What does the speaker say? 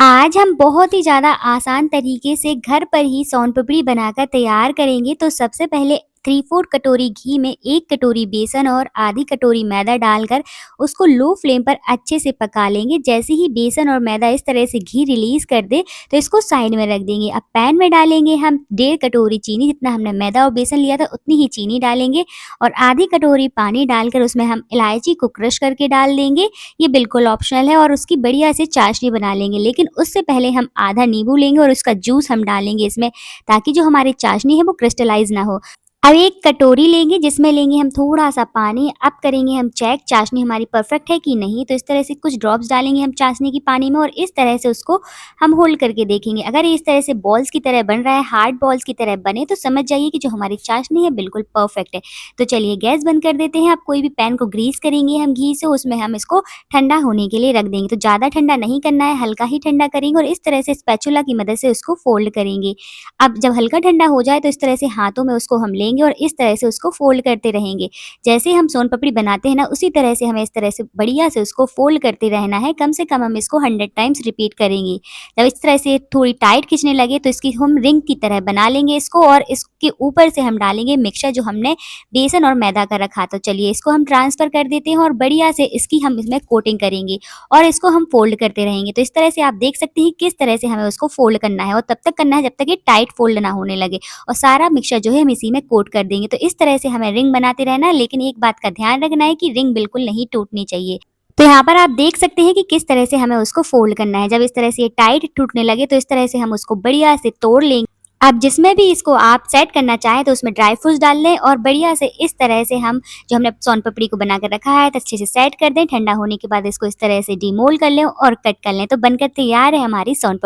आज हम बहुत ही ज़्यादा आसान तरीके से घर पर ही सोन पापड़ी बनाकर तैयार करेंगे। तो सबसे पहले 3/4 कटोरी घी में 1 कटोरी बेसन और आधी कटोरी मैदा डालकर उसको लो फ्लेम पर अच्छे से पका लेंगे। जैसे ही बेसन और मैदा इस तरह से घी रिलीज़ कर दे तो इसको साइड में रख देंगे। अब पैन में डालेंगे हम 1.5 कटोरी चीनी, जितना हमने मैदा और बेसन लिया था उतनी ही चीनी डालेंगे और आधी कटोरी पानी डालकर उसमें हम इलायची को क्रश करके डाल देंगे। ये बिल्कुल ऑप्शनल है और उसकी बढ़िया से चाशनी बना लेंगे। लेकिन उससे पहले हम आधा नींबू लेंगे और उसका जूस हम डालेंगे इसमें, ताकि जो हमारी चाशनी है वो क्रिस्टलाइज़ ना हो। अब एक कटोरी लेंगे जिसमें लेंगे हम थोड़ा-सा पानी। अब करेंगे हम चेक चाशनी हमारी परफेक्ट है कि नहीं, तो इस तरह से कुछ ड्रॉप्स डालेंगे हम चाशनी की पानी में और इस तरह से उसको हम होल्ड करके देखेंगे। अगर ये इस तरह से बॉल्स की तरह बन रहा है, हार्ड बॉल्स की तरह बने, तो समझ जाइए कि जो हमारी चाशनी है बिल्कुल परफेक्ट है। तो चलिए गैस बंद कर देते हैं। अब कोई भी पैन को ग्रीस करेंगे हम घी से, उसमें हम इसको ठंडा होने के लिए रख देंगे। तो ज़्यादा ठंडा नहीं करना है, हल्का ही ठंडा करेंगे और इस तरह से स्पैचुला की मदद से उसको फोल्ड करेंगे। अब जब हल्का ठंडा हो जाए तो इस तरह से हाथों में उसको हम लेंगे और इस तरह से उसको फ़ोल्ड करते रहेंगे। जैसे हम सोन पापड़ी बनाते हैं ना, उसी तरह से हमें इस तरह से बढ़िया से उसको फ़ोल्ड करते रहना है। कम से कम हम इसको 100 टाइम्स रिपीट करेंगे। जब इस तरह से थोड़ी टाइट खींचने लगे तो इसकी हम रिंग की तरह बना लेंगे इसको और इसके ऊपर से हम डालेंगे मिक्सचर जो हमने बेसन और मैदा का रखा। तो चलिए इसको हम ट्रांसफ़र कर देते हैं और बढ़िया से इसकी हम इसमें कोटिंग करेंगे और इसको हम फ़ोल्ड करते रहेंगे। तो इस तरह से आप देख सकते हैं किस तरह से हमें उसको फ़ोल्ड करना है और तब तक करना है जब तक ये टाइट फ़ोल्ड ना होने लगे और सारा मिक्सचर जो है हम इसी में कोट कर देंगे। तो इस तरह से हमें रिंग बनाते रहना है, लेकिन एक बात का ध्यान रखना है कि रिंग बिल्कुल नहीं टूटनी चाहिए। तो यहाँ पर आप देख सकते हैं कि किस तरह से हमें उसको फ़ोल्ड करना है। जब इस तरह से ये टाइट टूटने लगे तो इस तरह से हम उसको बढ़िया से तोड़ लेंगे। अब जिसमें भी इसको आप सेट करना चाहें तो उसमें ड्राई फ्रूट्स डाल लें और बढ़िया से इस तरह से हम जो हमने सोन पापड़ी को बना कर रखा है तो अच्छे से सेट कर दें। ठंडा होने के बाद इसको इस तरह से डिमोल्ड कर लें और कट कर लें। तो बनकर तैयार है हमारी सोन पापड़ी।